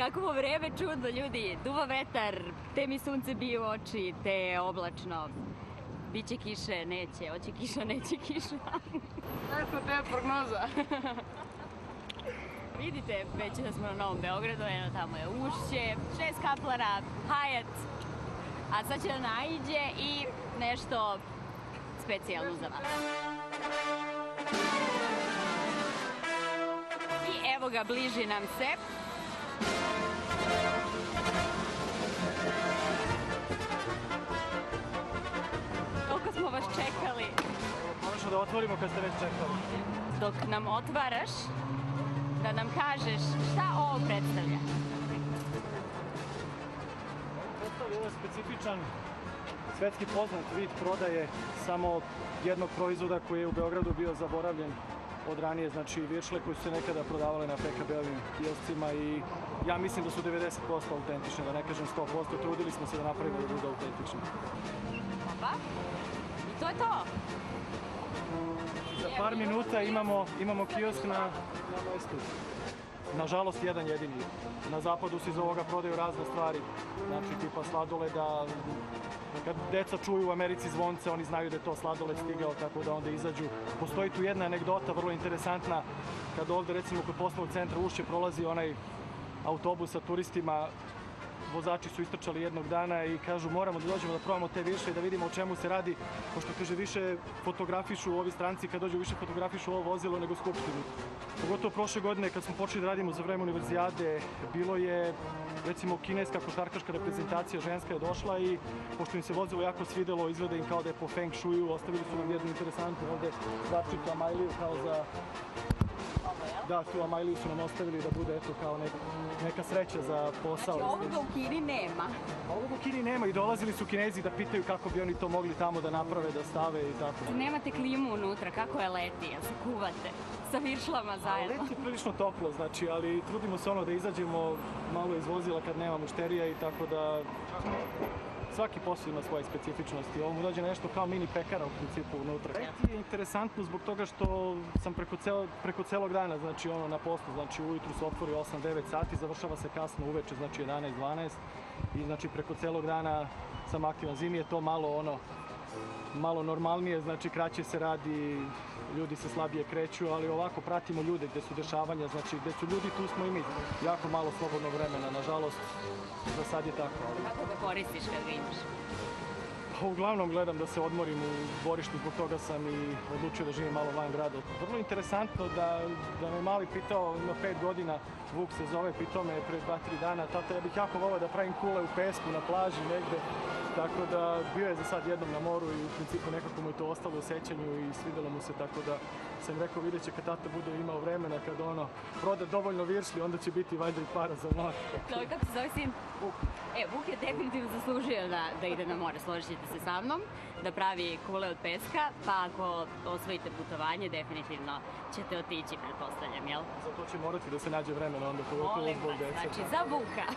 Kakvo vreme čudno, ljudi. Duva vetar, te mi sunce bije u oči, te oblačno. Biće kiše, neće, hoće kiša, neće kiša. Eto te prognoza. Vidite, već da smo na Novom Beogradu, eno tamo je Ušće, 6 kaplara, Hajat, a sad će da naiđe i nešto specijalno za vas. I evo ga, bliži nam se. Koliko smo vas čekali? Možemo da otvorimo kad ste već čekali. Dok nam otvaraš, da nam kažeš šta ovo predstavlja. Predstavlja jedan specifičan, svetski poznat vid prodaje samo jednog proizvoda koji je u Beogradu bio zaboravljen od ranije, znači viršle koje su se nekada prodavale na PKB-ovim kioscima i ja mislim da su 90% autentične, da ne kažem 100%, trudili smo se da napravimo da bude autentične. Opa, i to je to. Za par minuta imamo kiosk na mestu. Nažalost, jedan jedini. Na zapadu se iz ovoga prodaju razne stvari, znači tipa sladoleda. Kad deca čuju u Americi zvonce, oni znaju da je to sladoled stigao, tako da onda izađu. Postoji tu jedna anegdota, vrlo interesantna, kad ovde, recimo, kod poslovnog centra Ušće prolazi onaj autobus sa turistima, vozači su istrčali jednog dana i kažu moramo da dođemo da probamo te viršle i da vidimo o čemu se radi, pošto kaže više fotografišu ovi stranci kad dođu više fotografišu ovo vozilo nego Skupštinu. Pogotovo prošle godine kad smo počeli da radimo za vreme univerzijade, bilo je recimo kineska košarkaška reprezentacija ženska je došla i pošto im se vozilo jako svidelo, izgleda im kao da je po feng shuiju, ostavili su nam jednu interesantnu ovde začutu Amajliju kao za... Da, tu Amajliju su nam ostavili da bude eto kao neka sreća za posao. Znači ovoga u Kini nema. Ovoga u Kini nema i dolazili su Kinezi da pitaju kako bi oni to mogli tamo da naprave, da stave i tako. Nemate klimu unutra, kako je leti, jel se kuvate sa viršlama zajedno? Leti je prilično toplo, znači, ali trudimo se da izađemo malo iz vozila kad nema mušterija i tako da svaki posao ima svoje specifičnosti. Ovo mu dođe nešto kao mini pekara u principu unutra. Leti je interesantno zbog toga što sam preko celog dana, znači na poslu, znači ujutru se otvori 8-9 sati, završava se kasno uveče, znači 11-12 i znači preko celog dana sam aktivan. Zimi je to malo normalnije, znači kraće se radi, ljudi se slabije kreću, ali ovako pratimo ljude gde su dešavanja, znači gde su ljudi, tu smo i mi. Jako malo slobodnog vremena, nažalost, za sad je tako. Kako ga koristiš kad ga imaš? Uglavnom gledam da se odmorim u dvorištu, zbog toga sam i odlučio da živim malo van grada. Vrlo interesantno da me mali pitao, ima 5 godina, Vuk se zove, pitao me pre 2-3 dana, tata, ja bih jako volao da pravim kule u pesku, na plaži, negde. Tako da bio je za sad jednom na moru i u principu nekako mu je to ostalo u sećanju i svidelo mu se, tako da sam rekao vidjet će kad tata bude imao vremena, kad proda dovoljno viršli, onda će biti valjda i para za mlad. Kako se zove sin? Vuk. Vuk je definitivno zaslužio da ide na more, složit ćete se sa mnom, da pravi kule od peska, pa ako osvojite putovanje, definitivno ćete otići, pretpostavljam, jel? Za to će morati da se nađe vremena onda, pogotovo zbog deca. Znači, za Vuka.